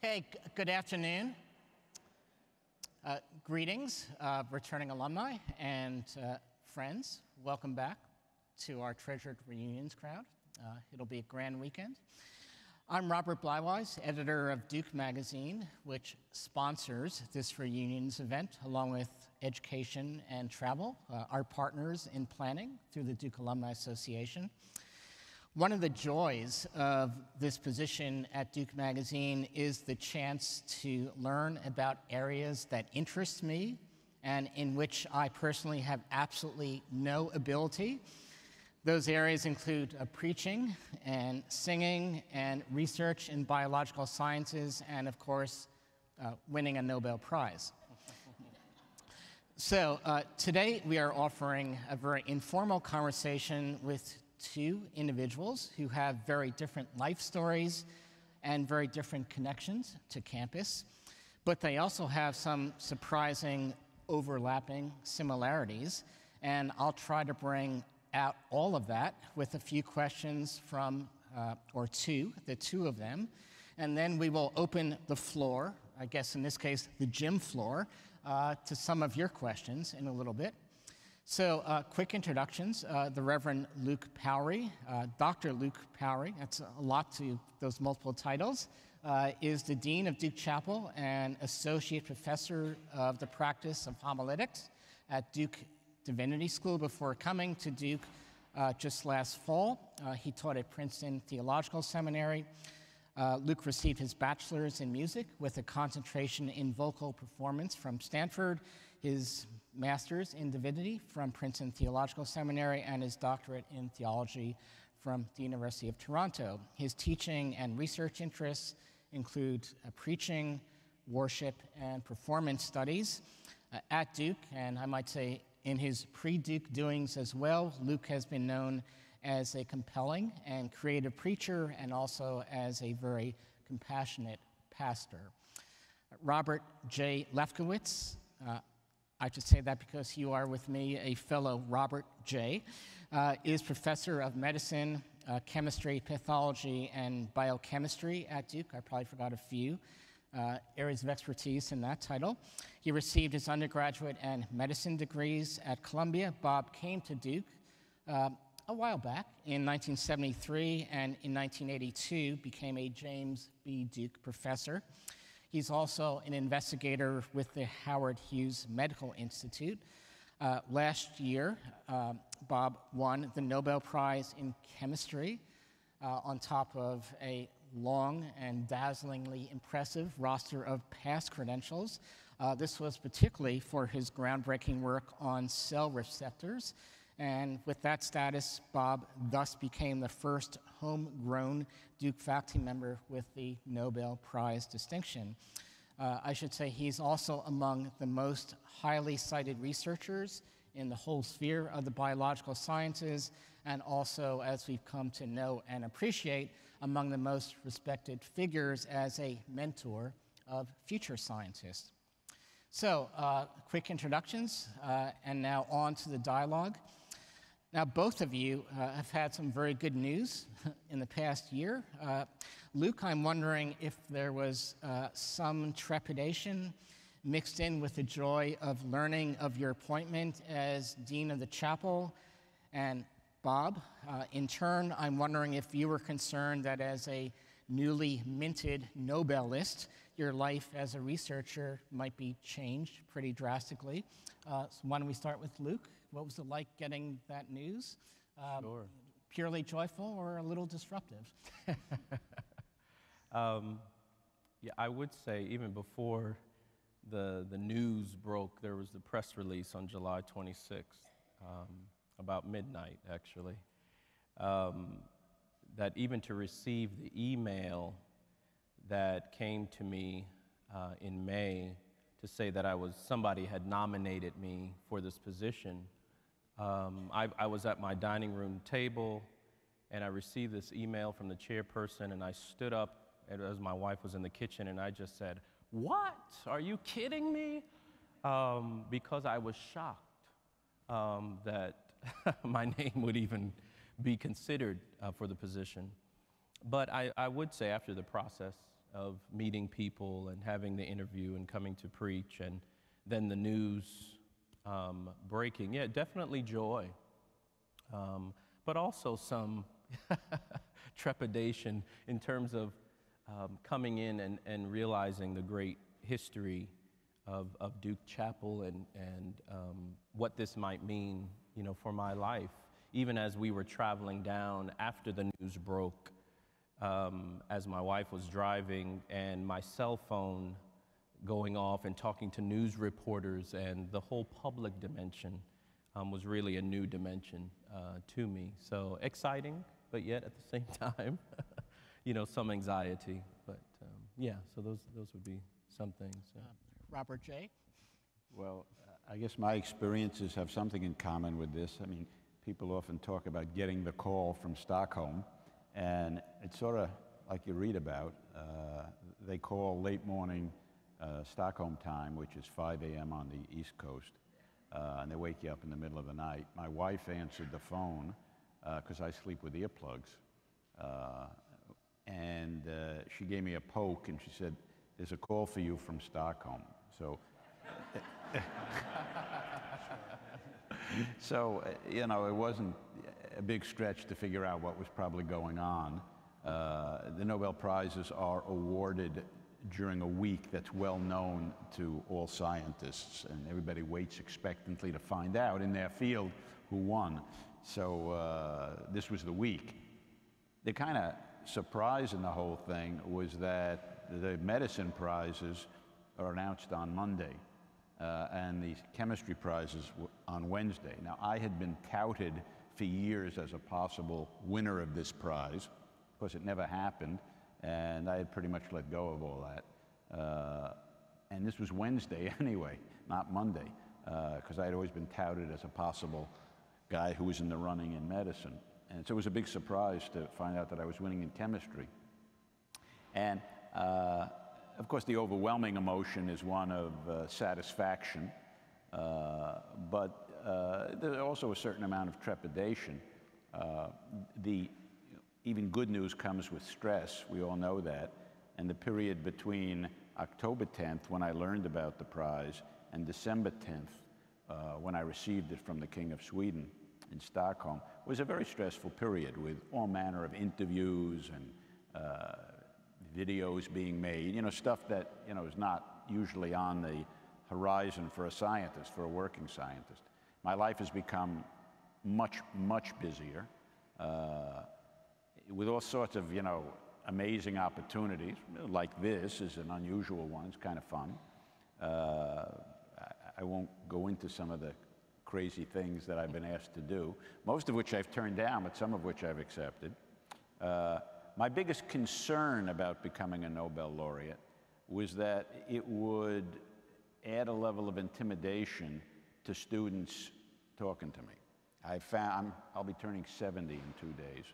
Hey, good afternoon. Greetings, returning alumni and friends. Welcome back to our treasured reunions crowd. It'll be a grand weekend. I'm Robert Bleiweiss, editor of Duke Magazine, which sponsors this reunions event, along with Education and Travel, our partners in planning through the Duke Alumni Association. One of the joys of this position at Duke Magazine is the chance to learn about areas that interest me and in which I personally have absolutely no ability. Those areas include preaching and singing and research in biological sciences and, of course, winning a Nobel Prize. So today we are offering a very informal conversation with two individuals who have very different life stories and very different connections to campus, but they also have some surprising overlapping similarities, and I'll try to bring out all of that with a few questions from, the two of them, and then we will open the floor, I guess in this case the gym floor, to some of your questions in a little bit. So quick introductions, the Reverend Luke Powery, Dr. Luke Powery, that's a lot to those multiple titles, is the Dean of Duke Chapel and Associate Professor of the Practice of Homiletics at Duke Divinity School before coming to Duke just last fall. He taught at Princeton Theological Seminary. Luke received his bachelor's in music with a concentration in vocal performance from Stanford, his master's in divinity from Princeton Theological Seminary, and his doctorate in theology from the University of Toronto. His teaching and research interests include preaching, worship, and performance studies. At Duke, and I might say in his pre-Duke doings as well, Luke has been known as a compelling and creative preacher and also as a very compassionate pastor. Robert J. Lefkowitz, I should say that because you are with me a fellow Robert J., is professor of medicine, chemistry, pathology, and biochemistry at Duke. I probably forgot a few areas of expertise in that title. He received his undergraduate and medicine degrees at Columbia. Bob came to Duke a while back in 1973, and in 1982 became a James B. Duke professor. He's also an investigator with the Howard Hughes Medical Institute. Last year, Bob won the Nobel Prize in Chemistry on top of a long and dazzlingly impressive roster of past credentials. This was particularly for his groundbreaking work on cell receptors. And with that status, Bob thus became the first homegrown Duke faculty member with the Nobel Prize distinction. I should say he's also among the most highly cited researchers in the whole sphere of the biological sciences, and also, as we've come to know and appreciate, among the most respected figures as a mentor of future scientists. So, quick introductions, and now on to the dialogue. Now, both of you have had some very good news in the past year. Luke, I'm wondering if there was some trepidation mixed in with the joy of learning of your appointment as Dean of the Chapel. And Bob, in turn, I'm wondering if you were concerned that as a newly minted Nobelist, your life as a researcher might be changed pretty drastically. So why don't we start with Luke? What was it like getting that news? Sure. Purely joyful or a little disruptive? Yeah, I would say even before the news broke, there was the press release on July 26th, about midnight actually, that even to receive the email that came to me in May to say that somebody had nominated me for this position. I was at my dining room table, and I received this email from the chairperson, and I stood up as my wife was in the kitchen, and I just said, "What? Are you kidding me?" Because I was shocked that my name would even be considered for the position. But I would say after the process of meeting people and having the interview and coming to preach, and then the news breaking. Yeah, definitely joy, but also some trepidation in terms of coming in and realizing the great history of Duke Chapel and what this might mean, you know, for my life. Even as we were traveling down after the news broke, as my wife was driving and my cell phone going off and talking to news reporters, and the whole public dimension was really a new dimension to me. So exciting, but yet at the same time, you know, some anxiety. But yeah, so those would be some things. Yeah. Robert J. Well, I guess my experiences have something in common with this. I mean, people often talk about getting the call from Stockholm, and it's sort of like you read about. They call late morning Stockholm time, which is 5 a.m. on the East Coast, and they wake you up in the middle of the night. My wife answered the phone because I sleep with earplugs, and she gave me a poke, and she said, "There's a call for you from Stockholm." So, you know, it wasn't a big stretch to figure out what was probably going on. The Nobel Prizes are awarded during a week that's well known to all scientists, and everybody waits expectantly to find out in their field who won. So this was the week. The kind of surprise in the whole thing was that the medicine prizes are announced on Monday, and the chemistry prizes were on Wednesday. Now, I had been touted for years as a possible winner of this prize. Of course, it never happened, and I had pretty much let go of all that. And this was Wednesday anyway, not Monday, because I had always been touted as a possible guy who was in the running in medicine. And so it was a big surprise to find out that I was winning in chemistry. And of course, the overwhelming emotion is one of satisfaction, but there's also a certain amount of trepidation. Even good news comes with stress, we all know that, and the period between October 10th, when I learned about the prize, and December 10th, when I received it from the King of Sweden in Stockholm, was a very stressful period with all manner of interviews and videos being made, you know, stuff that, you know, is not usually on the horizon for a scientist, for a working scientist. My life has become much, much busier with all sorts of, you know, amazing opportunities. Like this is an unusual one. It's kind of fun. I won't go into some of the crazy things that I've been asked to do, most of which I've turned down, but some of which I've accepted. My biggest concern about becoming a Nobel laureate was that it would add a level of intimidation to students talking to me. I'll be turning 70 in 2 days,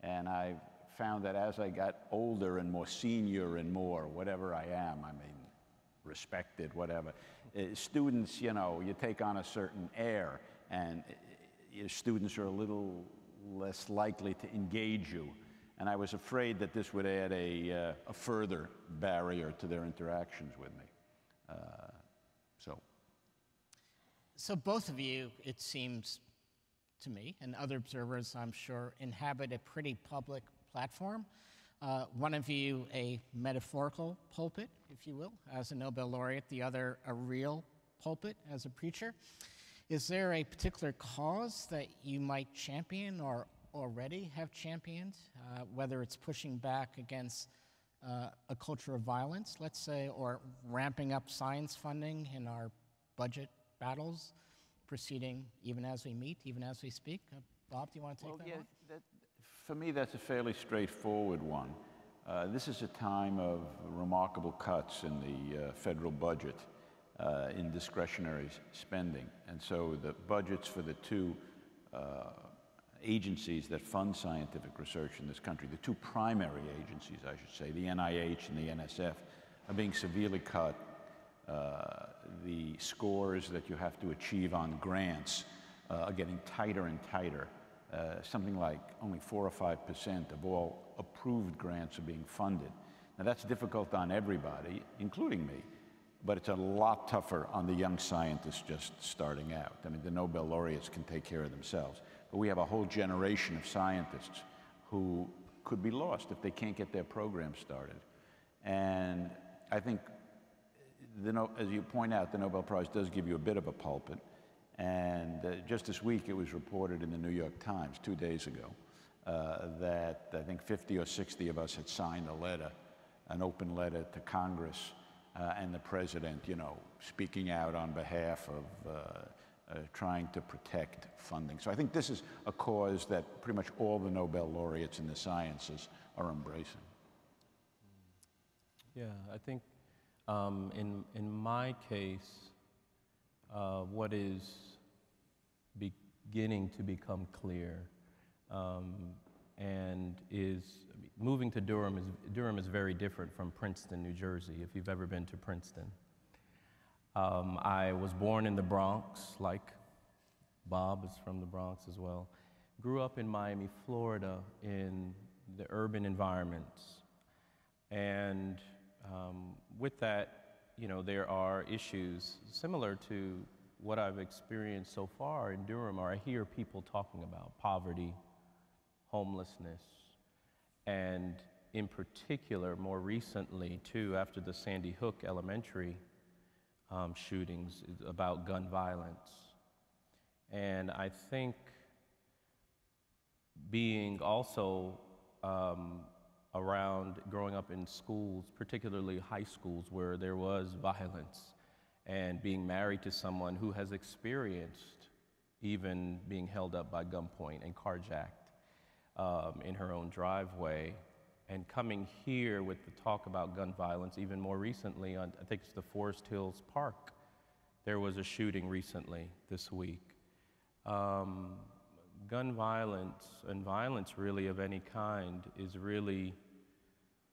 and I found that as I got older and more senior and more whatever I am, I mean, respected, whatever, students, you know, you take on a certain air, and your students are a little less likely to engage you. And I was afraid that this would add a further barrier to their interactions with me. So both of you, it seems to me, and other observers, I'm sure, inhabit a pretty public platform. One of you a metaphorical pulpit, if you will, as a Nobel laureate, the other a real pulpit as a preacher. Is there a particular cause that you might champion or already have championed, whether it's pushing back against a culture of violence, let's say, or ramping up science funding in our budget battles, proceeding even as we meet, even as we speak? Bob, do you want to take that one? For me, that's a fairly straightforward one. This is a time of remarkable cuts in the federal budget in discretionary spending. And so the budgets for the two agencies that fund scientific research in this country, the two primary agencies, I should say, the NIH and the NSF, are being severely cut. The scores that you have to achieve on grants are getting tighter and tighter. Something like only 4 or 5% of all approved grants are being funded. Now that's difficult on everybody, including me, but it's a lot tougher on the young scientists just starting out. I mean, the Nobel laureates can take care of themselves, but we have a whole generation of scientists who could be lost if they can't get their program started. And I think, as you point out, the Nobel Prize does give you a bit of a pulpit. And just this week, it was reported in the New York Times 2 days ago that I think 50 or 60 of us had signed a letter, an open letter to Congress and the president, you know, speaking out on behalf of trying to protect funding. So I think this is a cause that pretty much all the Nobel laureates in the sciences are embracing. Yeah, I think in my case, what is beginning to become clear and is moving to Durham is very different from Princeton, New Jersey, if you've ever been to Princeton. I was born in the Bronx, like Bob is from the Bronx as well. Grew up in Miami, Florida, in the urban environments. And with that, you know, there are issues similar to what I've experienced so far in Durham, or I hear people talking about poverty, homelessness, and in particular, more recently, too, after the Sandy Hook Elementary shootings, about gun violence. And I think being also around growing up in schools, particularly high schools where there was violence, and being married to someone who has experienced even being held up by gunpoint and carjacked in her own driveway, and coming here with the talk about gun violence, even more recently, I think it's the Forest Hills Park, there was a shooting recently this week. Gun violence and violence really of any kind is really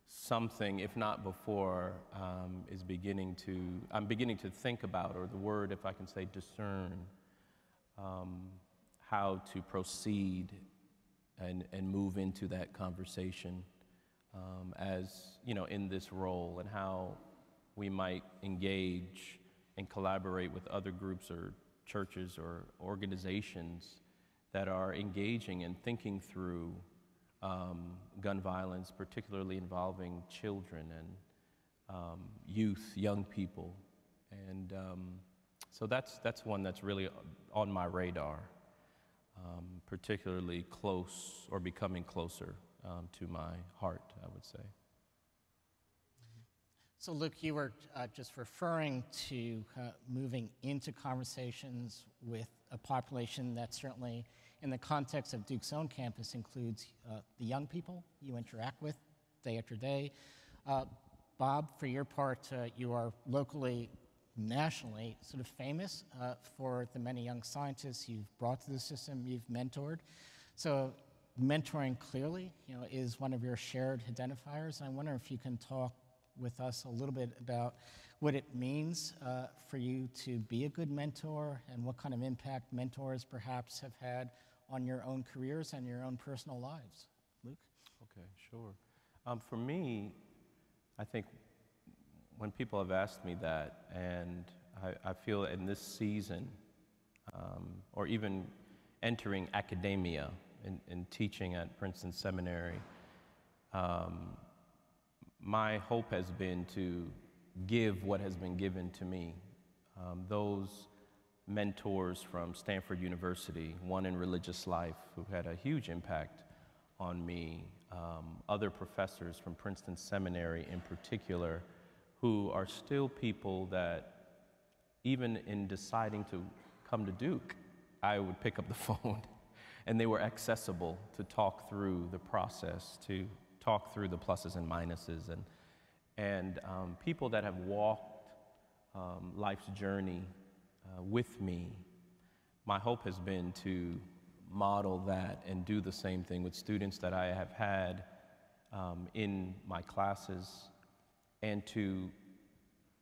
something, if not before, I'm beginning to think about, or the word, if I can say, discern, how to proceed and move into that conversation as, you know, in this role, and how we might engage and collaborate with other groups or churches or organizations that are engaging and thinking through gun violence, particularly involving children and youth, young people. And so that's one that's really on my radar, particularly close or becoming closer to my heart, I would say. So Luke, you were just referring to moving into conversations with a population that certainly, in the context of Duke's own campus, includes the young people you interact with day after day. Bob, for your part, you are locally, nationally, sort of famous for the many young scientists you've brought to the system, you've mentored. So mentoring clearly, you know, is one of your shared identifiers. And I wonder if you can talk with us a little bit about what it means for you to be a good mentor, and what kind of impact mentors perhaps have had on your own careers and your own personal lives. Luke? Okay, sure. For me, I think when people have asked me that, and I feel in this season, or even entering academia and teaching at Princeton Seminary, my hope has been to give what has been given to me. Those mentors from Stanford University, one in religious life who had a huge impact on me, other professors from Princeton Seminary in particular, who are still people that even in deciding to come to Duke, I would pick up the phone and they were accessible to talk through the process, to talk through the pluses and minuses, and people that have walked life's journey with me. My hope has been to model that and do the same thing with students that I have had in my classes, and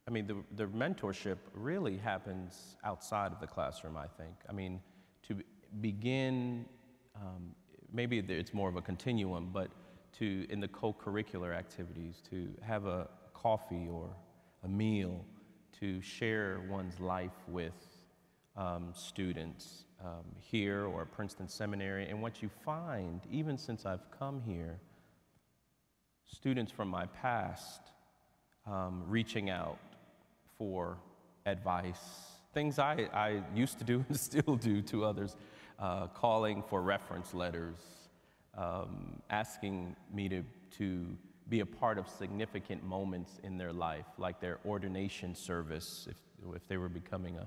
I mean, the mentorship really happens outside of the classroom, I think. I mean, to begin, maybe it's more of a continuum, but in the co-curricular activities, to have a coffee or a meal, to share one's life with students here or at Princeton Seminary. And what you find, even since I've come here, students from my past reaching out for advice, things I used to do and still do to others, calling for reference letters, asking me to be a part of significant moments in their life, like their ordination service if they were becoming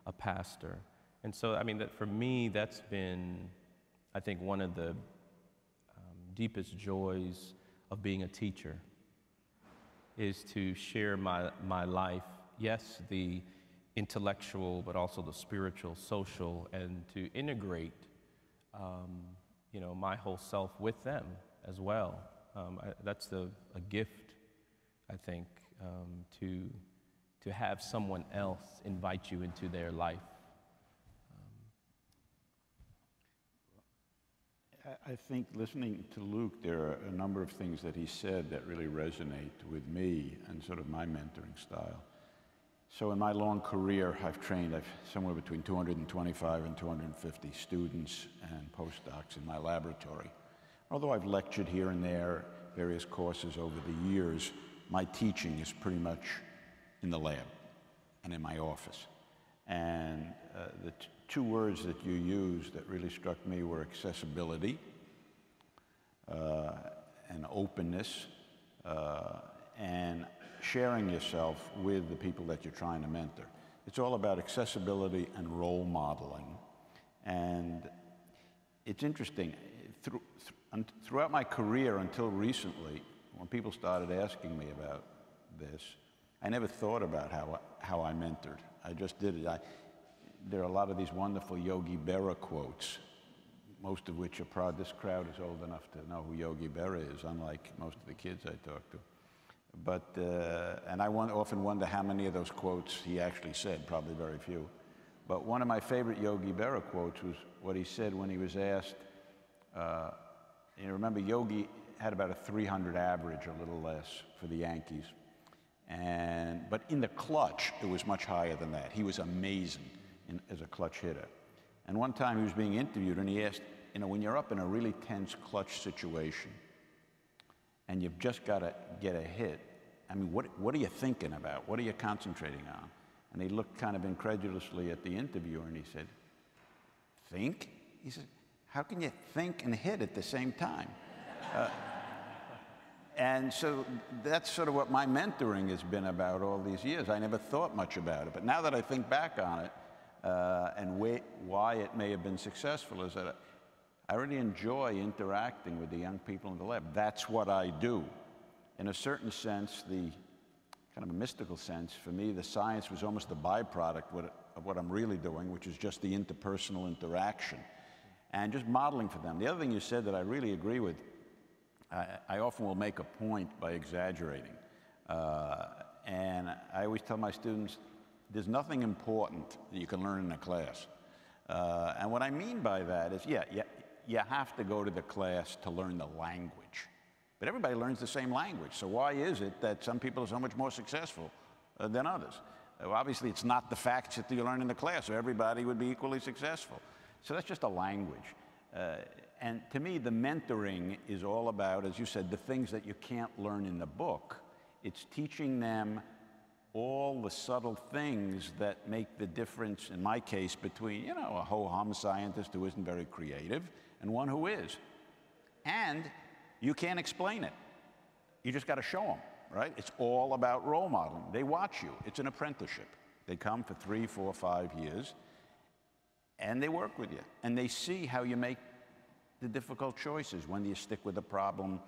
a pastor. And so, I mean, for me, that's been, I think, one of the deepest joys of being a teacher, is to share my life, yes, the intellectual, but also the spiritual, social, and to integrate, my whole self with them as well. That's a gift, I think, to have someone else invite you into their life. I think listening to Luke, there are a number of things that he said that really resonate with me and sort of my mentoring style. So in my long career, I've trained somewhere between 225 and 250 students and postdocs in my laboratory. Although I've lectured here and there, various courses over the years, my teaching is pretty much in the lab and in my office. And the two words that you used that really struck me were accessibility and openness and sharing yourself with the people that you're trying to mentor. It's all about accessibility and role modeling. And it's interesting, throughout my career until recently, when people started asking me about this, I never thought about how I mentored. I just did it. There are a lot of these wonderful Yogi Berra quotes, most of which are proud. This crowd is old enough to know who Yogi Berra is, unlike most of the kids I talk to. But, and I often wonder how many of those quotes he actually said, probably very few. But one of my favorite Yogi Berra quotes was what he said when he was asked, remember Yogi had about a 300 average, a little less, for the Yankees. But in the clutch, it was much higher than that. He was amazing as a clutch hitter. And one time he was being interviewed and he asked, when you're up in a really tense clutch situation and you've just got to get a hit, I mean, what are you thinking about? What are you concentrating on? And he looked kind of incredulously at the interviewer and he said, think? He said, how can you think and hit at the same time? And so that's sort of what my mentoring has been about all these years. I never thought much about it, but now that I think back on it, and why it may have been successful, is that I really enjoy interacting with the young people in the lab. That's what I do. In a certain sense, the kind of a mystical sense, for me, the science was almost a byproduct of what I'm really doing, which is just the interpersonal interaction and just modeling for them. The other thing you said that I really agree with, I often will make a point by exaggerating. And I always tell my students, there's nothing important that you can learn in a class. And what I mean by that is, you have to go to the class to learn the language. But everybody learns the same language. So why is it that some people are so much more successful than others? Obviously, it's not the facts that you learn in the class, so everybody would be equally successful. So that's just a language. And to me, the mentoring is all about, as you said, the things that you can't learn in the book. It's teaching them all the subtle things that make the difference, in my case, between, a ho-hum scientist who isn't very creative and one who is. And you can't explain it. You just got to show them, right? It's all about role modeling. They watch you. It's an apprenticeship. They come for 3, 4, 5 years, and they work with you. And they see how you make the difficult choices. When do you stick with a problem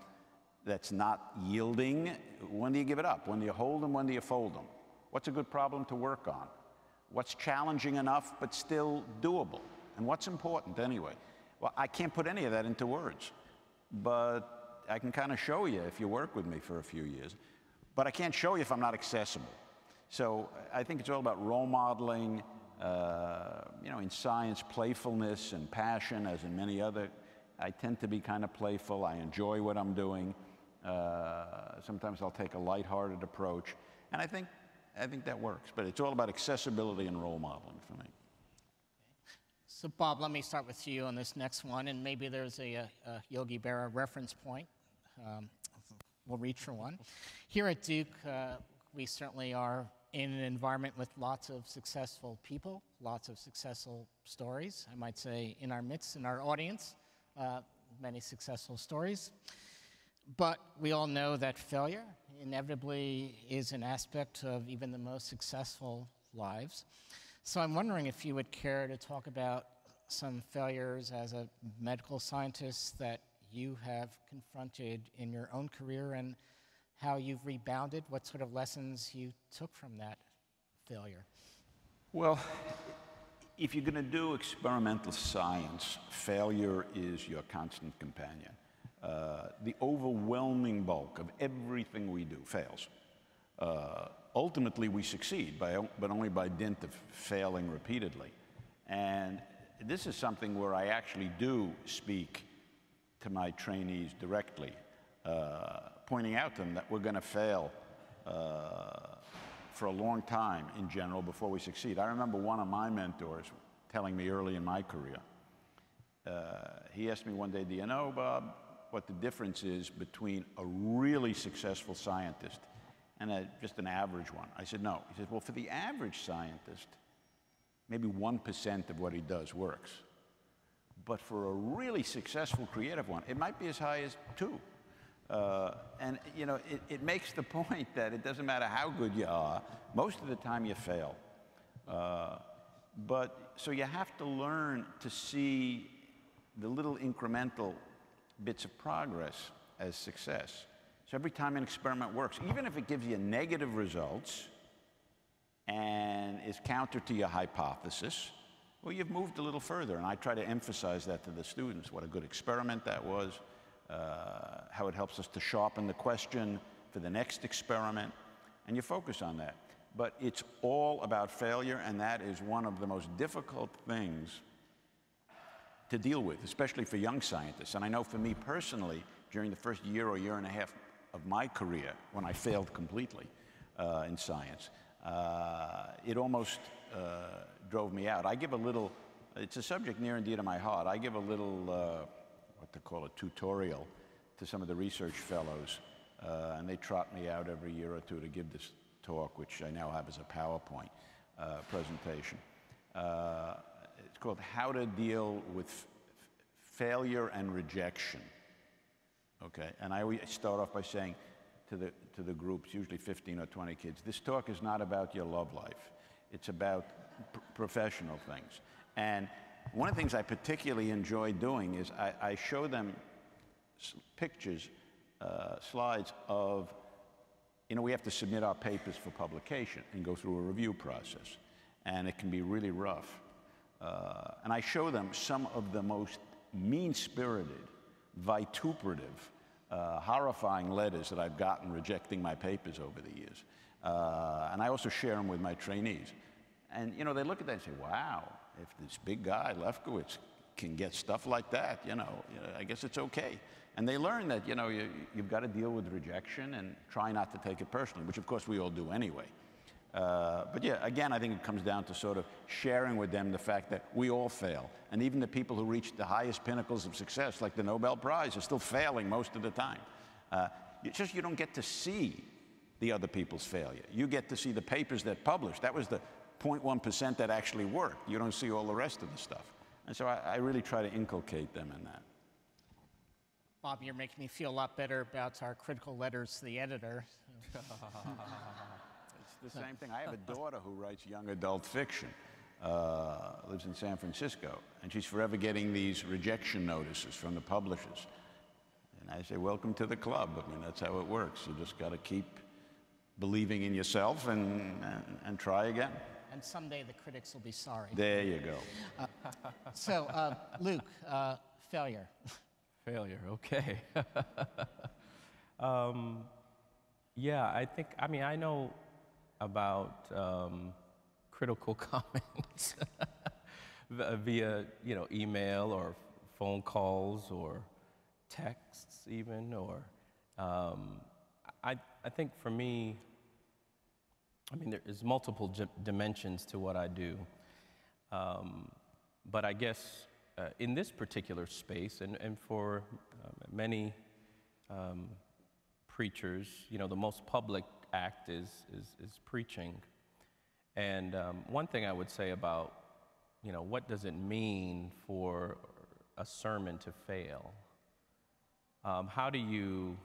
that's not yielding? When do you give it up? When do you hold them? When do you fold them? What's a good problem to work on? What's challenging enough but still doable? And what's important anyway? Well, I can't put any of that into words, but I can kind of show you if you work with me for a few years. But I can't show you if I'm not accessible. So I think it's all about role modeling, in science, playfulness and passion, as in many other I tend to be kind of playful. I enjoy what I'm doing. Sometimes I'll take a lighthearted approach, and I think that works. But it's all about accessibility and role modeling for me. So Bob, let me start with you on this next one, and maybe there's a Yogi Berra reference point. We'll reach for one. Here at Duke, we certainly are in an environment with lots of successful people, lots of successful stories. I might say in our midst, in our audience, many successful stories. But we all know that failure inevitably is an aspect of even the most successful lives. So I'm wondering if you would care to talk about some failures as a medical scientist that you have confronted in your own career and how you've rebounded, what sort of lessons you took from that failure. Well, if you're going to do experimental science, failure is your constant companion. The overwhelming bulk of everything we do fails. Ultimately, we succeed, but only by dint of failing repeatedly. And this is something where I actually do speak to my trainees directly, pointing out to them that we're going to fail for a long time in general before we succeed. I remember one of my mentors telling me early in my career, he asked me one day, do you know, Bob, what the difference is between a really successful scientist and just an average one? I said, no. He said, well, for the average scientist, maybe 1% of what he does works. But for a really successful creative one, it might be as high as 2. And you know, it makes the point that it doesn't matter how good you are, most of the time you fail. So you have to learn to see the little incremental bits of progress as success. So every time an experiment works, even if it gives you negative results and is counter to your hypothesis, well, you've moved a little further. And I try to emphasize that to the students, what a good experiment that was, how it helps us to sharpen the question for the next experiment, and you focus on that. But it's all about failure, and that is one of the most difficult things to deal with, especially for young scientists. And I know for me personally, during the first year or year and a half of my career, when I failed completely in science, it almost drove me out. I give a little, it's a subject near and dear to my heart. I give a little, what they call a tutorial to some of the research fellows, and they trot me out every year or two to give this talk, which I now have as a PowerPoint presentation. It's called How to Deal with Failure and Rejection. Okay, and I always start off by saying to the groups, usually 15 or 20 kids, this talk is not about your love life. It's about professional things. And one of the things I particularly enjoy doing is I show them pictures, slides of, you know, we have to submit our papers for publication and go through a review process. And it can be really rough. And I show them some of the most mean-spirited, vituperative, horrifying letters that I've gotten rejecting my papers over the years. And I also share them with my trainees. And, you know, they look at that and say, wow, if this big guy, Lefkowitz, can get stuff like that, you know, I guess it's okay. And they learn that, you know, you've got to deal with rejection and try not to take it personally, which of course we all do anyway. But yeah, again, I think it comes down to sort of sharing with them the fact that we all fail. And even the people who reach the highest pinnacles of success, like the Nobel Prize, are still failing most of the time. You don't get to see the other people's failure. You get to see the papers that publish. That was the 0.1% that actually worked. You don't see all the rest of the stuff. And so I really try to inculcate them in that. Bob, you're making me feel a lot better about our critical letters to the editor. It's the same thing. I have a daughter who writes young adult fiction, lives in San Francisco, and she's forever getting these rejection notices from the publishers. And I say, welcome to the club. I mean, that's how it works. You just got to keep believing in yourself and try again. And someday the critics will be sorry. There you go. So, Luke, failure. Failure, okay. Yeah, I mean, I know about critical comments via, you know, email or phone calls or texts even, or I think for me, I mean, there's multiple dimensions to what I do, but I guess in this particular space, and for many preachers, you know, the most public act is preaching. And one thing I would say about, you know, what does it mean for a sermon to fail? How do you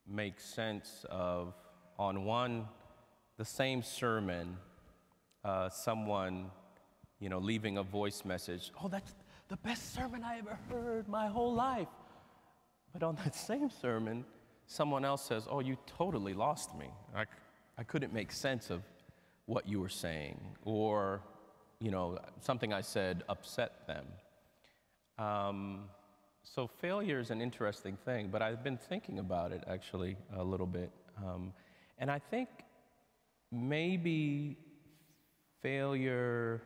make sense of, on the same sermon, someone, you know, leaving a voice message, oh, that's the best sermon I ever heard my whole life. But on that same sermon, someone else says, oh, you totally lost me. I couldn't make sense of what you were saying, or, you know, something I said upset them. So failure is an interesting thing, but I've been thinking about it actually a little bit. And I think maybe failure,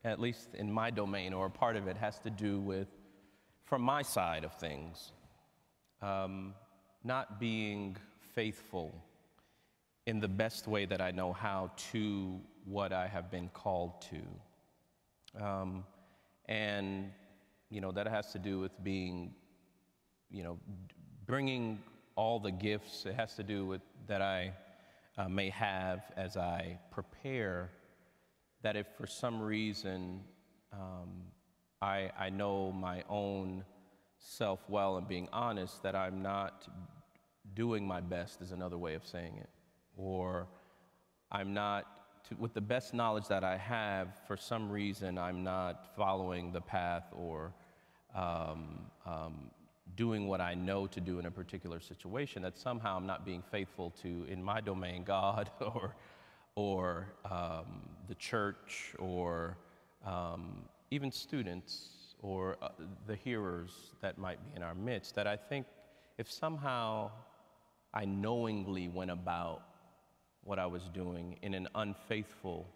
at least in my domain, or a part of it, has to do with, from my side of things, not being faithful in the best way that I know how to what I have been called to. And, you know, that has to do with being, you know, bringing all the gifts. It has to do with that I may have as I prepare, that if for some reason I know my own self well and being honest, that I'm not doing my best is another way of saying it. Or I'm not, with the best knowledge that I have, for some reason I'm not following the path or doing what I know to do in a particular situation, that somehow I'm not being faithful to, in my domain, God or the church, or even students, or the hearers that might be in our midst. That I think if somehow I knowingly went about what I was doing in an unfaithful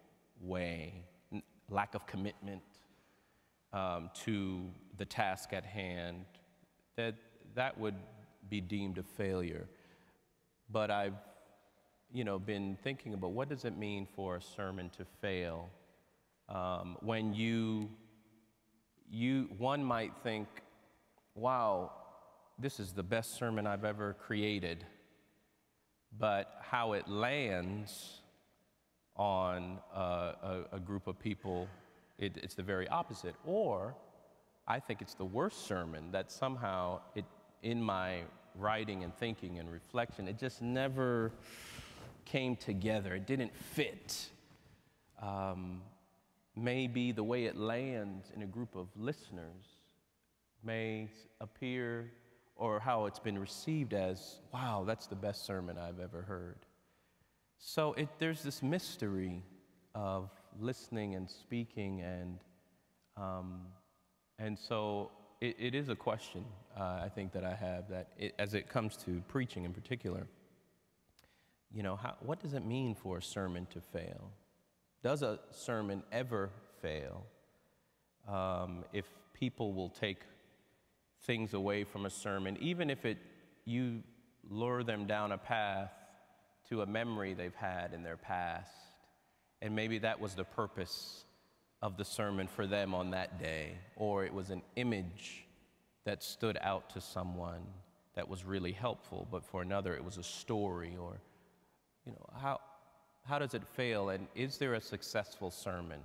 way, lack of commitment to the task at hand, that would be deemed a failure. But I've, you know, been thinking about, what does it mean for a sermon to fail? When one might think, wow, this is the best sermon I've ever created, but how it lands on a group of people, it's the very opposite. Or I think it's the worst sermon, that somehow in my writing and thinking and reflection, it just never came together. It didn't fit. Maybe the way it lands in a group of listeners may appear, or how it's been received as, wow, that's the best sermon I've ever heard. So there's this mystery of listening and speaking, and so it is a question, I think, that I have, that as it comes to preaching in particular, you know, what does it mean for a sermon to fail? Does a sermon ever fail? If people will take things away from a sermon, even if you lure them down a path to a memory they've had in their past, and maybe that was the purpose of the sermon for them on that day, or it was an image that stood out to someone that was really helpful, but for another it was a story, or, you know, how does it fail, and is there a successful sermon?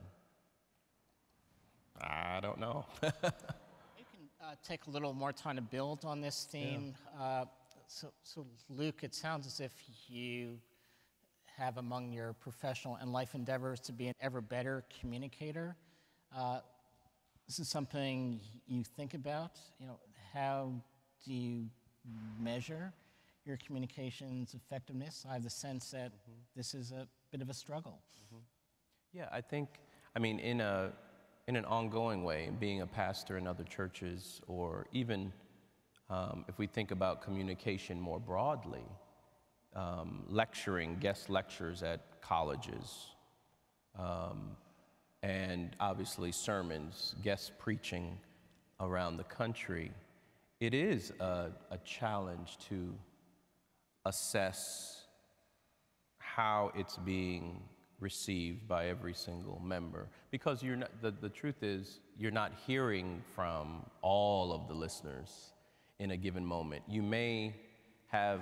I don't know. You can take a little more time to build on this theme. Yeah. So Luke, it sounds as if you have among your professional and life endeavors to be an ever better communicator. This is something you think about. You know, how do you measure your communications effectiveness? I have the sense that this is a bit of a struggle. Yeah, I think, I mean, in an ongoing way, being a pastor in other churches, or even if we think about communication more broadly, lecturing, guest lectures at colleges, and obviously sermons, guest preaching around the country, it is a challenge to assess how it's being received by every single member, because you're not, the truth is you're not hearing from all of the listeners in a given moment. You may have,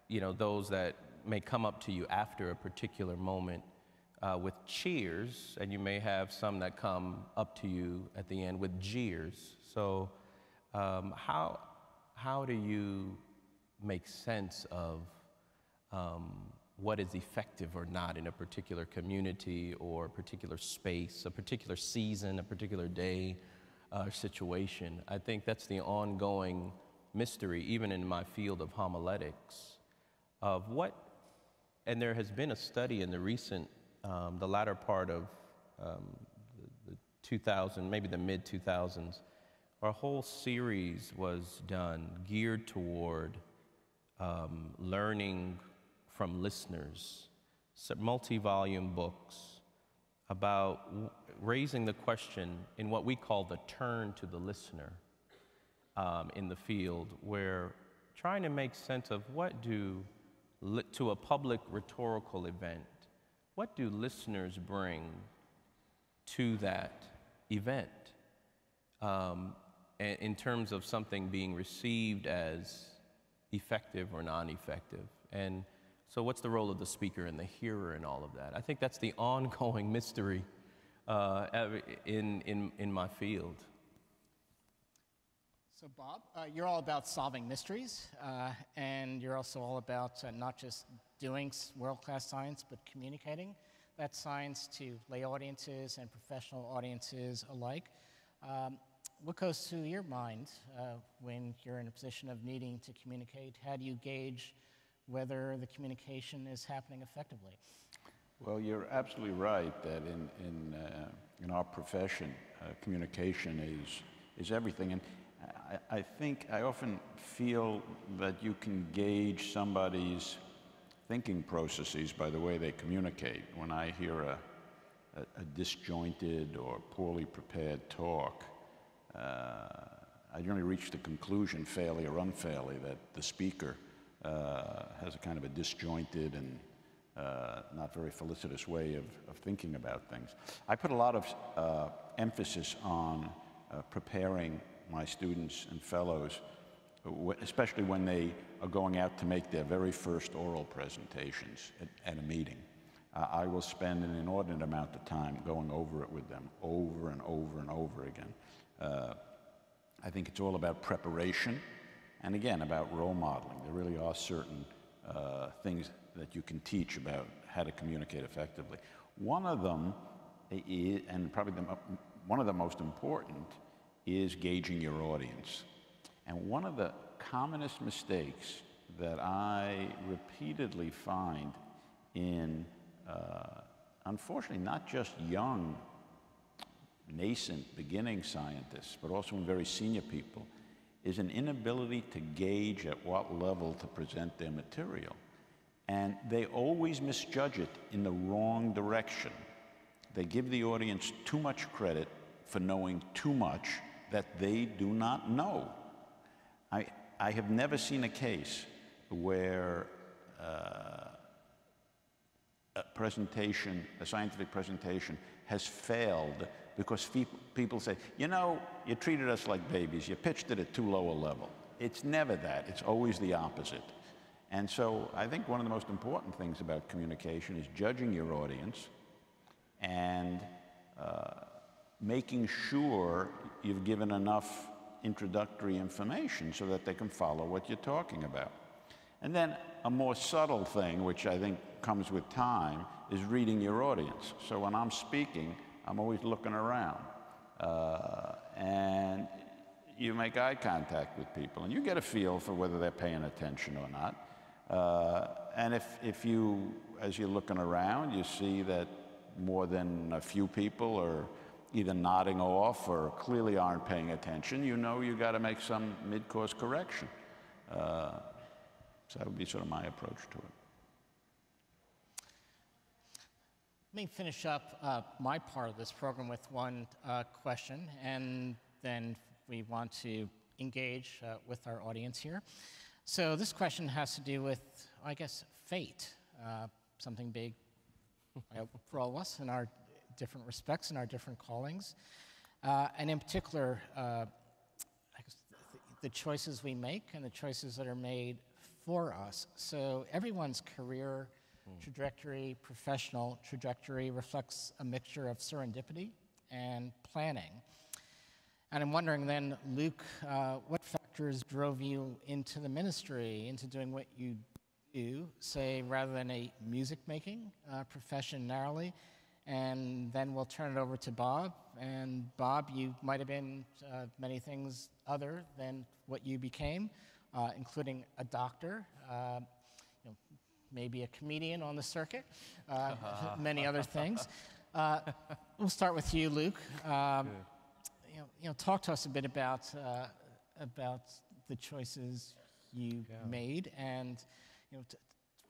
you know, those that may come up to you after a particular moment with cheers, and you may have some that come up to you at the end with jeers. So how do you make sense of what is effective or not in a particular community or a particular space, a particular season, a particular day situation? I think that's the ongoing mystery, even in my field of homiletics, of what, and there has been a study in the recent, the latter part of the 2000, maybe the mid-2000s, a whole series was done geared toward learning from listeners, multi-volume books about raising the question in what we call the turn to the listener in the field, where trying to make sense of what do, to a public rhetorical event, what do listeners bring to that event in terms of something being received as effective or non-effective. And so what's the role of the speaker and the hearer in all of that? I think that's the ongoing mystery in my field. So Bob, you're all about solving mysteries, and you're also all about not just doing world-class science, but communicating that science to lay audiences and professional audiences alike. What goes through your mind when you're in a position of needing to communicate? How do you gauge whether the communication is happening effectively? Well, you're absolutely right that in our profession, communication is everything. And I think I often feel that you can gauge somebody's thinking processes by the way they communicate. When I hear a disjointed or poorly prepared talk, I generally reach the conclusion, fairly or unfairly, that the speaker has a kind of a disjointed and not very felicitous way of thinking about things. I put a lot of emphasis on preparing my students and fellows, especially when they are going out to make their very first oral presentations at a meeting. I will spend an inordinate amount of time going over it with them, over and over and over again. I think it's all about preparation, and again, about role modeling. There really are certain things that you can teach about how to communicate effectively. One of them is, and probably one of the most important, is gauging your audience. And one of the commonest mistakes that I repeatedly find in, unfortunately, not just young, nascent, beginning scientists, but also in very senior people, is an inability to gauge at what level to present their material. And they always misjudge it in the wrong direction. They give the audience too much credit for knowing too much that they do not know. I have never seen a case where a scientific presentation has failed because people say, you know, you treated us like babies, you pitched it at too low a level. It's never that, it's always the opposite. And so I think one of the most important things about communication is judging your audience and making sure you've given enough introductory information so that they can follow what you're talking about. And then a more subtle thing, which I think comes with time, is reading your audience. So when I'm speaking, I'm always looking around. And you make eye contact with people, and you get a feel for whether they're paying attention or not. And if you, as you're looking around, you see that more than a few people are either nodding off or clearly aren't paying attention, you know you got to make some mid-course correction. So that would be sort of my approach to it. Let me finish up my part of this program with one question, and then we want to engage with our audience here. So this question has to do with, I guess, fate, something big for all of us in our different respects and our different callings. And in particular, I guess the choices we make and the choices that are made for us. So everyone's career trajectory, professional trajectory reflects a mixture of serendipity and planning. And I'm wondering then, Luke, what factors drove you into the ministry, into doing what you do, say, rather than a music-making profession narrowly? And then we'll turn it over to Bob. And Bob, you might have been many things other than what you became, including a doctor, maybe a comedian on the circuit, many other things. We'll start with you, Luke. Talk to us a bit about the choices you made, and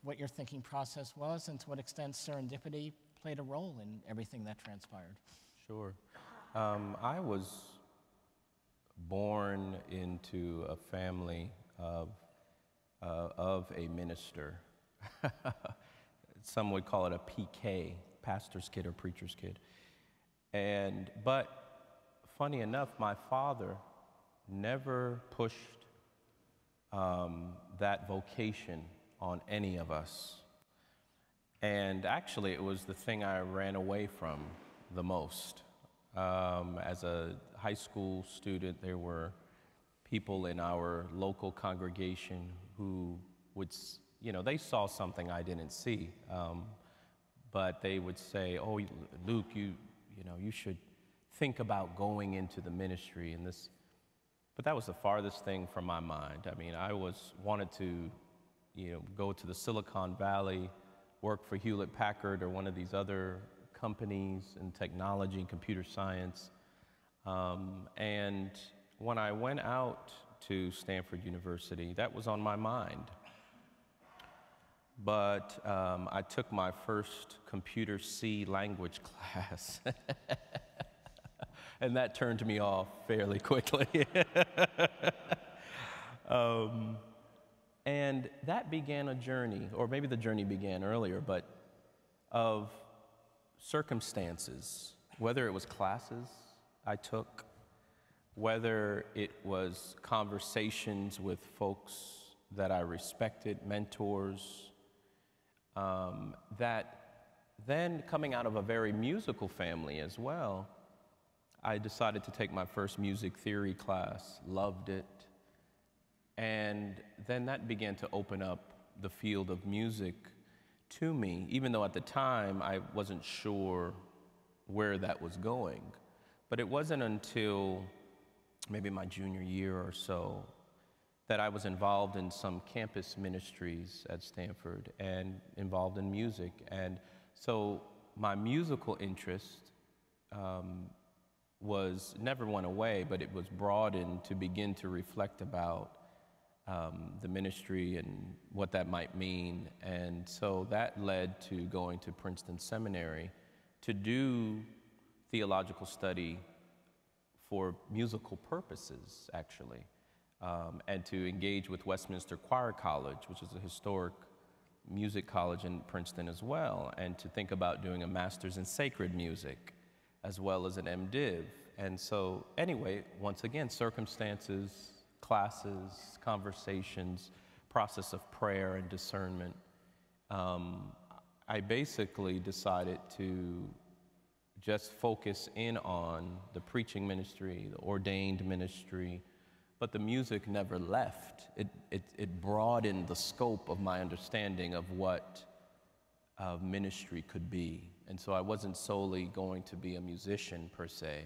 what your thinking process was, and to what extent serendipity played a role in everything that transpired. Sure. I was born into a family of a minister. Some would call it a PK, pastor's kid or preacher's kid. But funny enough, my father never pushed that vocation on any of us. And actually, it was the thing I ran away from the most. As a high school student, there were people in our local congregation who would, they saw something I didn't see. But they would say, "Oh, Luke, you should think about going into the ministry and this." But that was the farthest thing from my mind. I mean, I wanted to, go to the Silicon Valley, work for Hewlett-Packard or one of these other companies in technology and computer science. And when I went out to Stanford University, that was on my mind. But I took my first computer C language class. And that turned me off fairly quickly. And that began a journey, or maybe the journey began earlier, but of circumstances, whether it was classes I took, whether it was conversations with folks that I respected, mentors, that then coming out of a very musical family as well, I decided to take my first music theory class, loved it, and then that began to open up the field of music to me, even though at the time I wasn't sure where that was going. But it wasn't until maybe my junior year or so that I was involved in some campus ministries at Stanford and involved in music. And so my musical interest never went away, but it was broadened to begin to reflect about the ministry and what that might mean. And so that led to going to Princeton Seminary to do theological study for musical purposes, actually, and to engage with Westminster Choir College, which is a historic music college in Princeton as well, and to think about doing a master's in sacred music as well as an MDiv. And so anyway, once again, circumstances, classes, conversations, process of prayer and discernment, I basically decided to just focus in on the preaching ministry, the ordained ministry, but the music never left. It broadened the scope of my understanding of what ministry could be. And so I wasn't solely going to be a musician per se,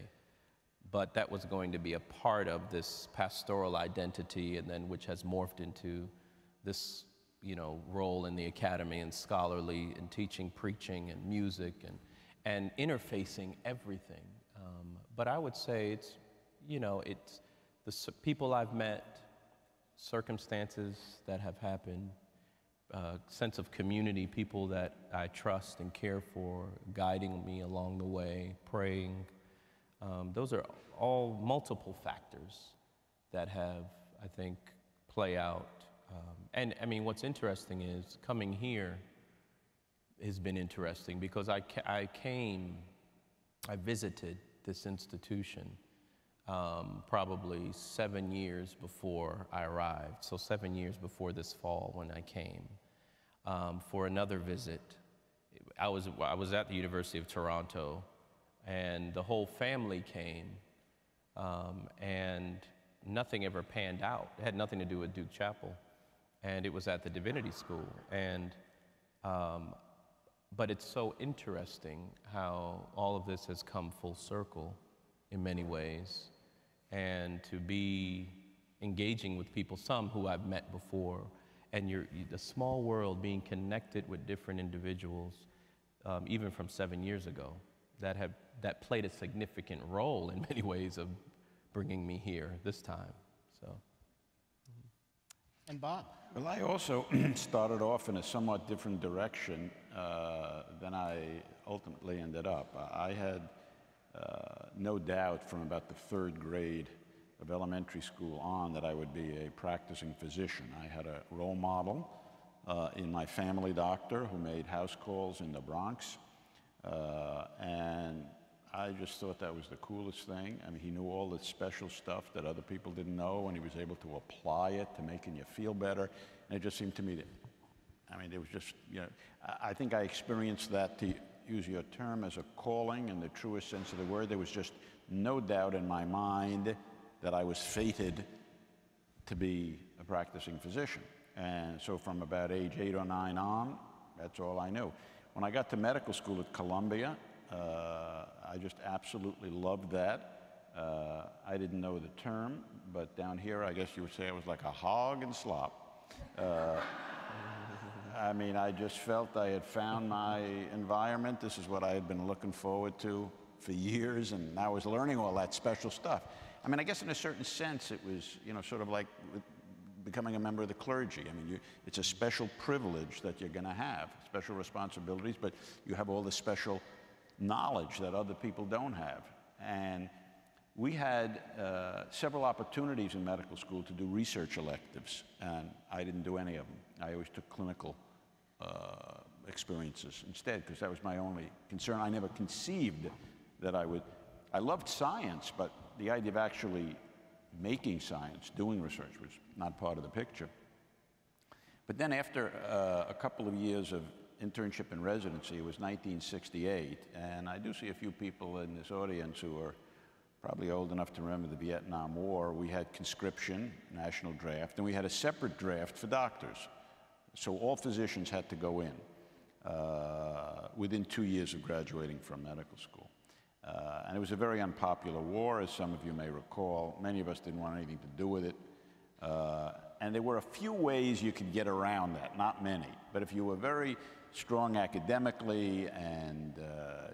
but that was going to be a part of this pastoral identity, and then which has morphed into this, role in the academy and scholarly and teaching, preaching, and music, and interfacing everything. But I would say it's the people I've met, circumstances that have happened, sense of community, people that I trust and care for, guiding me along the way, praying. Those are all multiple factors that have, I think, play out. And I mean, what's interesting is coming here has been interesting because I visited this institution probably 7 years before I arrived, so 7 years before this fall when I came for another visit. I was at the University of Toronto, and the whole family came, and nothing ever panned out. It had nothing to do with Duke Chapel, and it was at the Divinity School. And but it's so interesting how all of this has come full circle in many ways, and to be engaging with people, some who I've met before, and the small world being connected with different individuals, even from 7 years ago, that played a significant role in many ways of bringing me here this time. So. And Bob? Well, I also started off in a somewhat different direction than I ultimately ended up. I had no doubt from about the 3rd grade of elementary school on that I would be a practicing physician. I had a role model in my family doctor who made house calls in the Bronx, and I just thought that was the coolest thing. I mean, he knew all the special stuff that other people didn't know, and he was able to apply it to making you feel better. And it just seemed to me that, I mean, it was just, you know, I think I experienced that, to use your term, as a calling in the truest sense of the word. There was just no doubt in my mind that I was fated to be a practicing physician. And so from about age 8 or 9 on, that's all I knew. When I got to medical school at Columbia, I just absolutely loved that. I didn't know the term, but down here, I guess you would say I was like a hog in slop. I mean, I just felt I had found my environment. This is what I had been looking forward to for years, and I was learning all that special stuff. I mean, I guess in a certain sense, it was, you know, sort of like becoming a member of the clergy. I mean, it's a special privilege that you're going to have, special responsibilities, but you have all the special knowledge that other people don't have. And we had several opportunities in medical school to do research electives, and I didn't do any of them. I always took clinical experiences instead, because that was my only concern. I never conceived that I would. I loved science, but the idea of actually making science, doing research, was not part of the picture. But then after a couple of years of internship and residency, it was 1968, and I do see a few people in this audience who are probably old enough to remember the Vietnam War. We had conscription, national draft, and we had a separate draft for doctors. So all physicians had to go in within 2 years of graduating from medical school. And it was a very unpopular war, as some of you may recall. Many of us didn't want anything to do with it. And there were a few ways you could get around that, not many. But if you were very strong academically and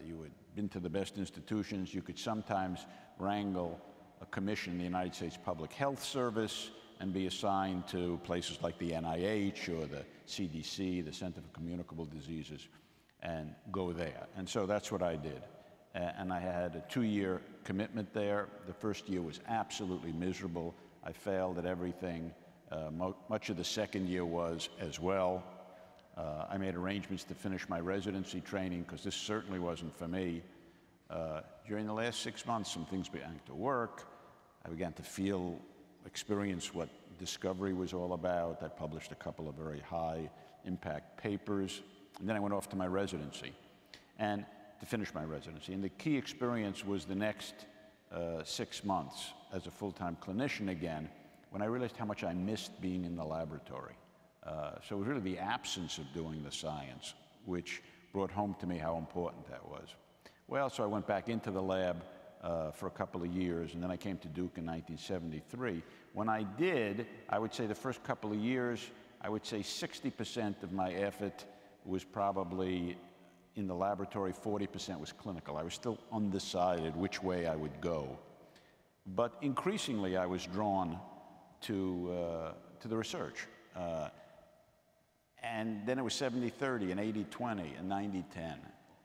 you had been to the best institutions, you could sometimes wrangle a commission in the United States Public Health Service and be assigned to places like the NIH or the CDC, the Center for Communicable Diseases, and go there. And so that's what I did. And I had a 2-year commitment there. The first year was absolutely miserable. I failed at everything. Much of the second year was as well. I made arrangements to finish my residency training, because this certainly wasn't for me. During the last 6 months, some things began to work. I began to experience what discovery was all about. I published a couple of very high impact papers. And then I went off to my residency, and to finish my residency. And the key experience was the next 6 months as a full-time clinician again, when I realized how much I missed being in the laboratory. So it was really the absence of doing the science which brought home to me how important that was. Well, so I went back into the lab for a couple of years, and then I came to Duke in 1973. When I did, I would say the first couple of years, I would say 60% of my effort was probably in the laboratory, 40% was clinical. I was still undecided which way I would go. But increasingly, I was drawn to the research. And then it was 70-30 and 80-20 and 90-10,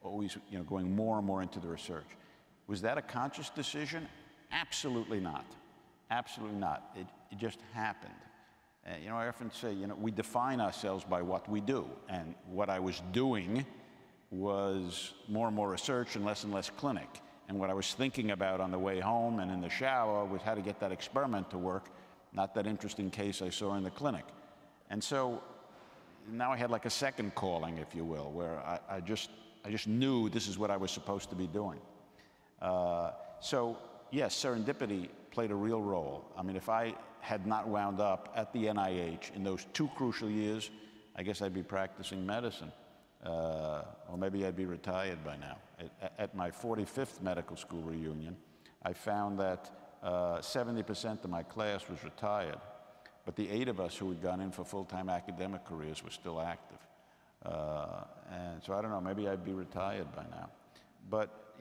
always going more and more into the research. Was that a conscious decision? Absolutely not. Absolutely not. It just happened. You know, I often say, you know, we define ourselves by what we do. And what I was doing was more and more research and less clinic. And what I was thinking about on the way home and in the shower was how to get that experiment to work, not that interesting case I saw in the clinic. And so now I had like a second calling, if you will, where I just knew this is what I was supposed to be doing. So yes, serendipity played a real role. I mean, if I had not wound up at the NIH in those 2 crucial years, I guess I'd be practicing medicine. Or maybe I'd be retired by now. At my 45th medical school reunion, I found that 70% of my class was retired, but the 8 of us who had gone in for full-time academic careers were still active. And so I don't know, maybe I'd be retired by now. But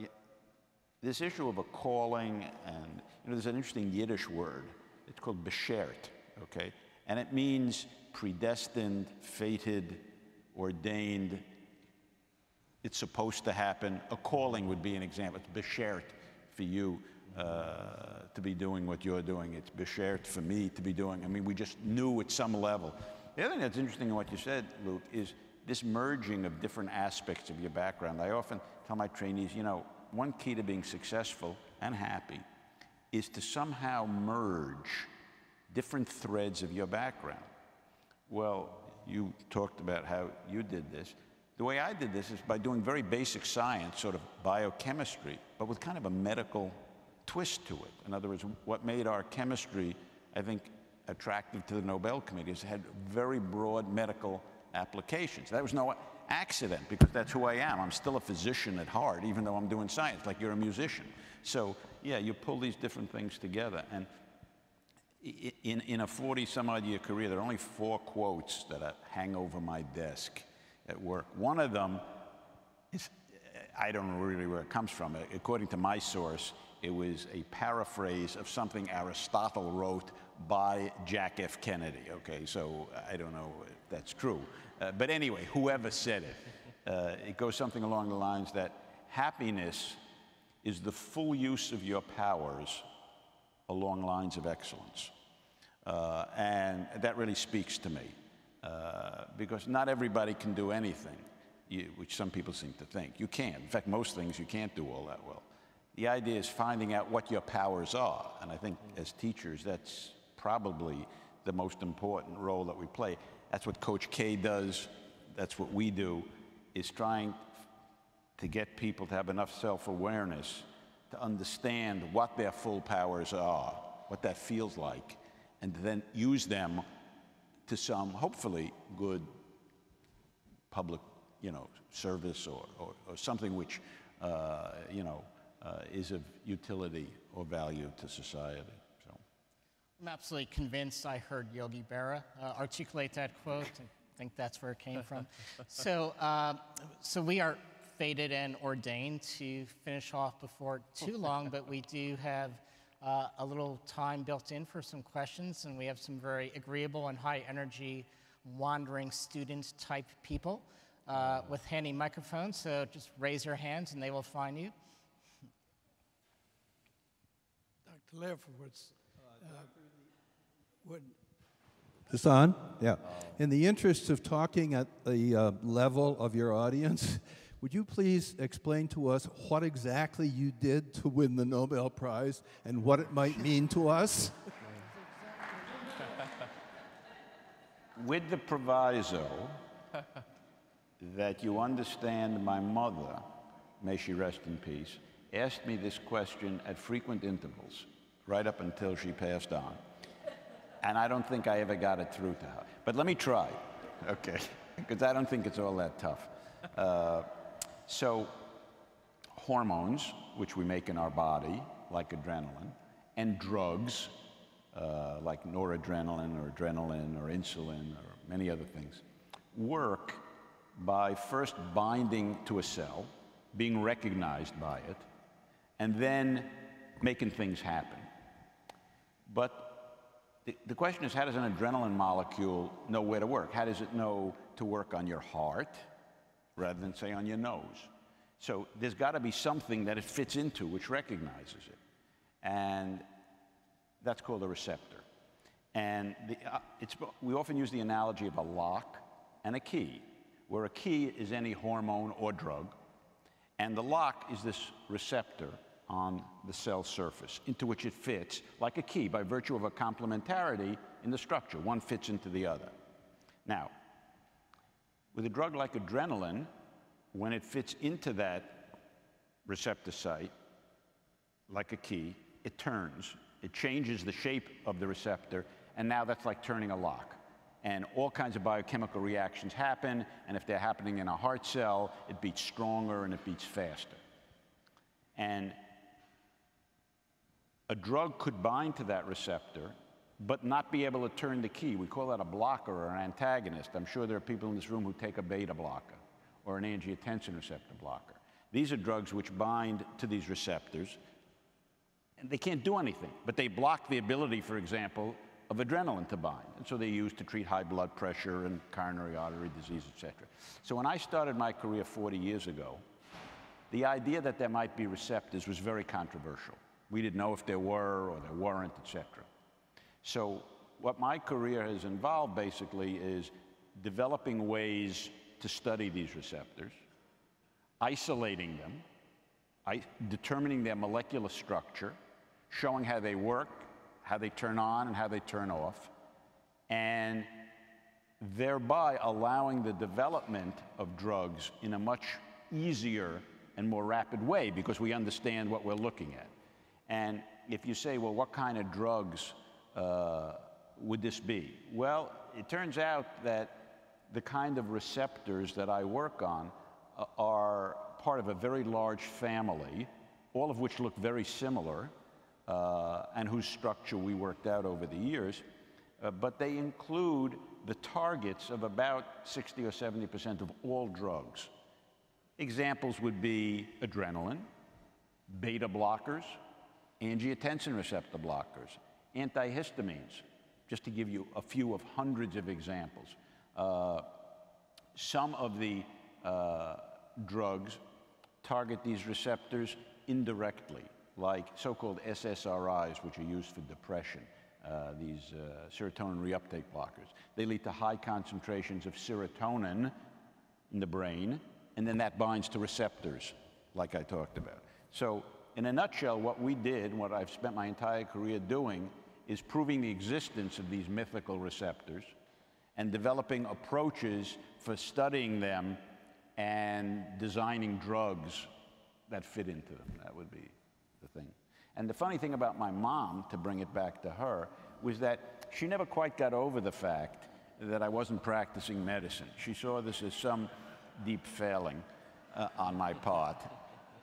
this issue of a calling, and you know, there's an interesting Yiddish word. It's called beshert, okay? And it means predestined, fated, ordained. It's supposed to happen. A calling would be an example. It's beshert for you to be doing what you're doing. It's beshert for me to be doing. I mean, we just knew at some level. The other thing that's interesting in what you said, Luke, is this merging of different aspects of your background. I often tell my trainees, you know, one key to being successful and happy is to somehow merge different threads of your background. Well, you talked about how you did this. The way I did this is by doing very basic science, sort of biochemistry, but with kind of a medical twist to it. In other words, what made our chemistry, I think, attractive to the Nobel Committee is it had very broad medical applications. That was no accident, because that's who I am. I'm still a physician at heart, even though I'm doing science, like you're a musician. So, yeah, you pull these different things together. And in a 40-some-odd-year career, there are only 4 quotes that hang over my desk at work. One of them is, I don't know really where it comes from. According to my source, it was a paraphrase of something Aristotle wrote by Jack F. Kennedy. Okay, so I don't know if that's true. But anyway, whoever said it, it goes something along the lines that happiness is the full use of your powers along lines of excellence. And that really speaks to me, because not everybody can do anything, which some people seem to think. You can't. In fact, most things you can't do all that well. The idea is finding out what your powers are, and I think as teachers, that's probably the most important role that we play. That's what Coach K does, that's what we do, is trying to get people to have enough self-awareness to understand what their full powers are, what that feels like, and then use them to some, hopefully, good public, you know, service or something which, you know, is of utility or value to society. So, I'm absolutely convinced I heard Yogi Berra articulate that quote. I think that's where it came from. So we are fated and ordained to finish off before too long, but we do have a little time built in for some questions, and we have some very agreeable and high energy wandering student type people with handy microphones, so just raise your hands and they will find you. Dr. Lefkowitz, this on? Yeah. In the interest of talking at the level of your audience, would you please explain to us what exactly you did to win the Nobel Prize and what it might mean to us? With the proviso that you understand my mother, may she rest in peace, asked me this question at frequent intervals, right up until she passed on. And I don't think I ever got it through to her. But let me try, okay? Because I don't think it's all that tough. So hormones, which we make in our body, like adrenaline, and drugs, like noradrenaline or adrenaline or insulin or many other things, work by first binding to a cell, being recognized by it, and then making things happen. But the question is, how does an adrenaline molecule know where to work? How does it know to work on your heart rather than, say, on your nose? So there's got to be something that it fits into which recognizes it. And that's called a receptor. And we often use the analogy of a lock and a key, where a key is any hormone or drug, and the lock is this receptor on the cell surface into which it fits like a key by virtue of a complementarity in the structure. One fits into the other. Now, with a drug like adrenaline, when it fits into that receptor site like a key, it turns. It changes the shape of the receptor, and now that's like turning a lock. And all kinds of biochemical reactions happen, and if they're happening in a heart cell, it beats stronger and it beats faster. And a drug could bind to that receptor, but not be able to turn the key. We call that a blocker or an antagonist. I'm sure there are people in this room who take a beta blocker or an angiotensin receptor blocker. These are drugs which bind to these receptors, and they can't do anything, but they block the ability, for example, of adrenaline to bind. And so they're used to treat high blood pressure and coronary artery disease, etc. So when I started my career 40 years ago, the idea that there might be receptors was very controversial. We didn't know if there were or there weren't, etc. So what my career has involved basically is developing ways to study these receptors, isolating them, determining their molecular structure, showing how they work, how they turn on and how they turn off, and thereby allowing the development of drugs in a much easier and more rapid way because we understand what we're looking at. And if you say, well, what kind of drugs would this be? Well, it turns out that the kind of receptors that I work on are part of a very large family, all of which look very similar, and whose structure we worked out over the years, but they include the targets of about 60 or 70% of all drugs. Examples would be adrenaline, beta blockers, angiotensin receptor blockers, antihistamines, just to give you a few of hundreds of examples. Some of the drugs target these receptors indirectly, like so-called SSRIs, which are used for depression, these serotonin reuptake blockers. They lead to high concentrations of serotonin in the brain, and then that binds to receptors, like I talked about. So in a nutshell, what we did, what I've spent my entire career doing, is proving the existence of these mythical receptors and developing approaches for studying them and designing drugs that fit into them. That would be the thing. And the funny thing about my mom, to bring it back to her, was that she never quite got over the fact that I wasn't practicing medicine. She saw this as some deep failing on my part.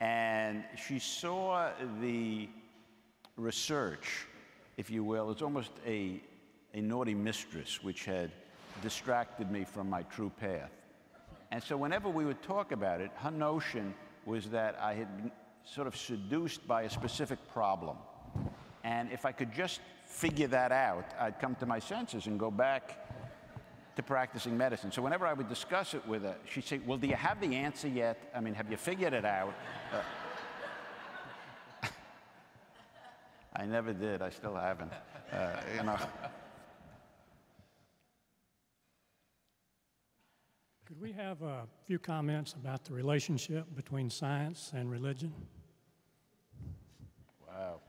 And she saw the research, if you will, as almost a naughty mistress which had distracted me from my true path. And so whenever we would talk about it, her notion was that I had been sort of seduced by a specific problem. And if I could just figure that out, I'd come to my senses and go back to practicing medicine. So whenever I would discuss it with her, she'd say, well, do you have the answer yet? I mean, have you figured it out? I never did. I still haven't. You know. Could we have a few comments about the relationship between science and religion? Wow.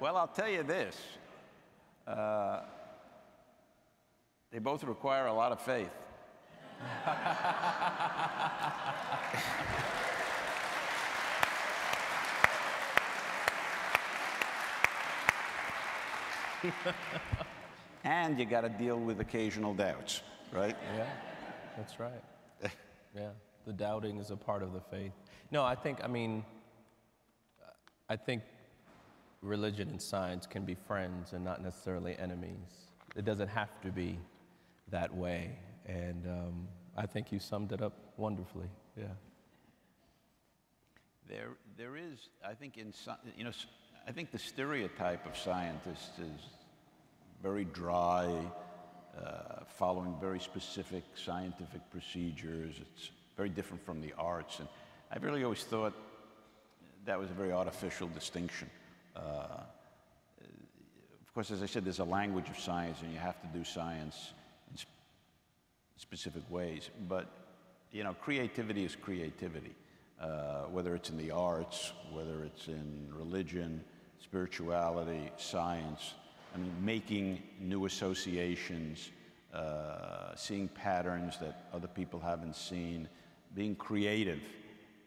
Well, I'll tell you this. They both require a lot of faith. And you got to deal with occasional doubts, right? Yeah, that's right. Yeah, the doubting is a part of the faith. No, I think religion and science can be friends and not necessarily enemies. It doesn't have to be that way, and I think you summed it up wonderfully. Yeah. There is, I think, I think the stereotype of scientists is very dry, following very specific scientific procedures. It's very different from the arts, and I've really always thought that was a very artificial distinction. Of course, as I said, there's a language of science, and you have to do science in specific ways. But, you know, creativity is creativity, whether it's in the arts, whether it's in religion, spirituality, science. I mean, making new associations, seeing patterns that other people haven't seen, being creative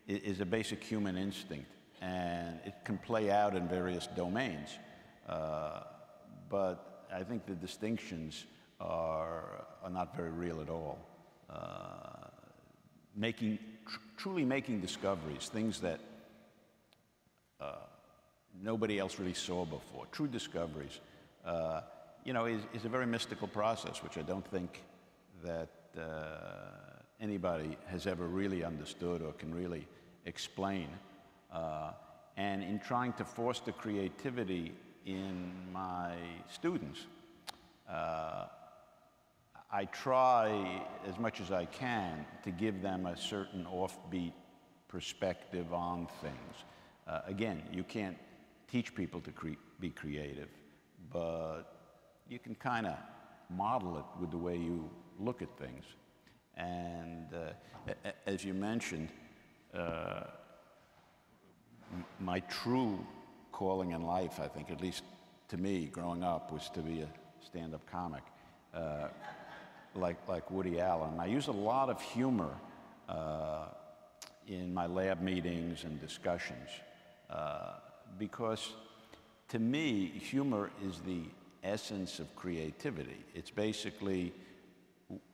is a basic human instinct, and it can play out in various domains. But I think the distinctions are not very real at all. Truly making discoveries, things that nobody else really saw before, true discoveries, you know, is a very mystical process, which I don't think that anybody has ever really understood or can really explain. And in trying to foster creativity in my students, I try as much as I can to give them a certain offbeat perspective on things. Again, you can't teach people to be creative, but you can kind of model it with the way you look at things. And as you mentioned, my true calling in life, I think, at least to me, growing up, was to be a stand-up comic, like Woody Allen. I use a lot of humor in my lab meetings and discussions, because to me, humor is the essence of creativity. It's basically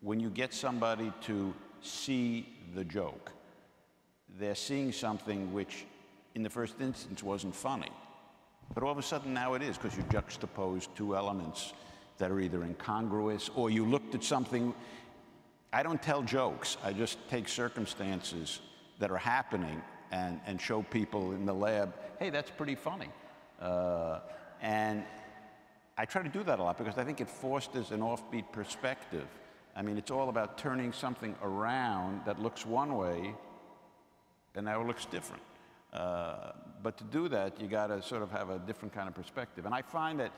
when you get somebody to see the joke, they're seeing something which in the first instance wasn't funny, but all of a sudden now it is, because you juxtapose two elements that are either incongruous, or you looked at something. I don't tell jokes, I just take circumstances that are happening and show people in the lab, hey, that's pretty funny. And I try to do that a lot because I think it fosters an offbeat perspective. I mean, it's all about turning something around that looks one way and now it looks different. But to do that, you got to sort of have a different kind of perspective. And I find that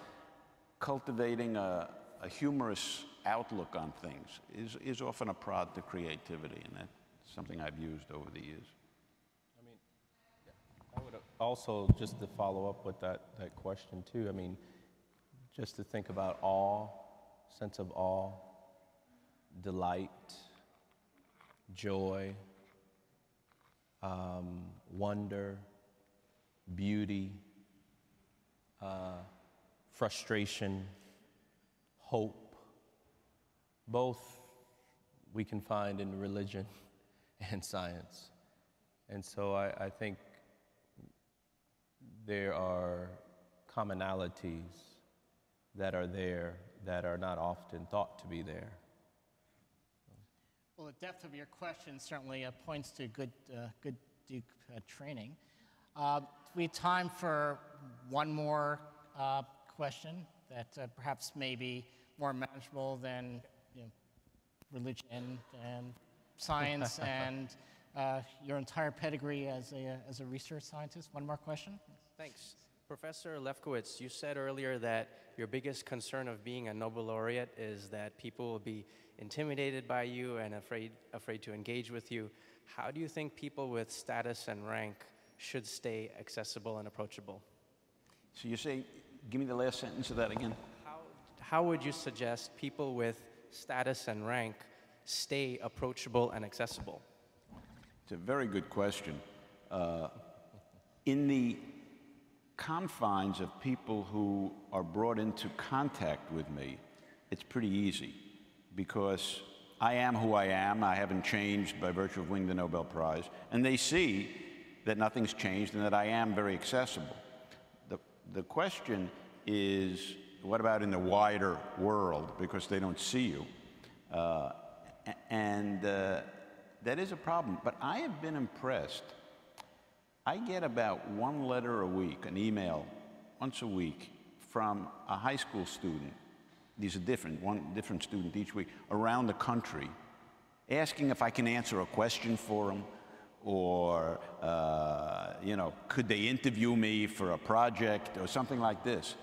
cultivating a humorous outlook on things is often a prod to creativity, and that's something I've used over the years. I mean, I would also, just to follow up with that question too, I mean, just to think about awe, sense of awe, delight, joy, wonder, beauty, frustration, hope, both we can find in religion and science. And so I think there are commonalities that are there that are not often thought to be there. Well, the depth of your question certainly points to good Duke training. We have time for one more question that perhaps may be more manageable than religion and science and your entire pedigree as a research scientist. One more question? Thanks. Professor Lefkowitz, you said earlier that your biggest concern of being a Nobel laureate is that people will be intimidated by you and afraid to engage with you. How do you think people with status and rank should stay accessible and approachable? So you say, give me the last sentence of that again. How would you suggest people with status and rank stay approachable and accessible? It's a very good question. In the confines of people who are brought into contact with me, it's pretty easy, because I am who I am. I haven't changed by virtue of winning the Nobel Prize, and they see that nothing's changed and that I am very accessible. The question is, what about in the wider world, because they don't see you? That is a problem, but I have been impressed. I get about one letter a week, an email once a week, from a high school student. These are one different student each week, around the country, asking if I can answer a question for them, or you know, could they interview me for a project or something like this?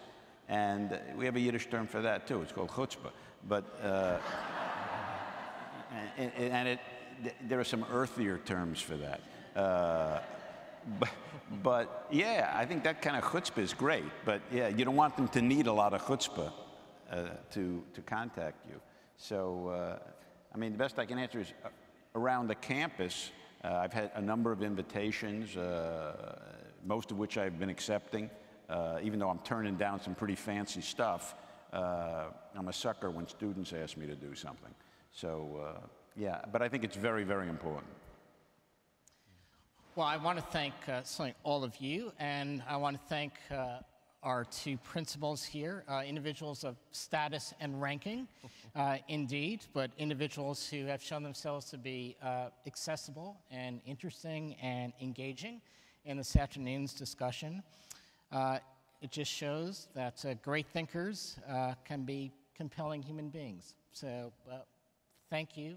And we have a Yiddish term for that too. It's called chutzpah. But there are some earthier terms for that. But yeah, I think that kind of chutzpah is great. But yeah, you don't want them to need a lot of chutzpah to contact you. So I mean, the best I can answer is around the campus. I've had a number of invitations, most of which I've been accepting, even though I'm turning down some pretty fancy stuff. I'm a sucker when students ask me to do something. So, yeah, but I think it's very, very important. Well, I want to thank certainly all of you, and I want to thank our two principals here, individuals of status and ranking, indeed, but individuals who have shown themselves to be accessible and interesting and engaging in this afternoon's discussion. It just shows that great thinkers can be compelling human beings. So thank you.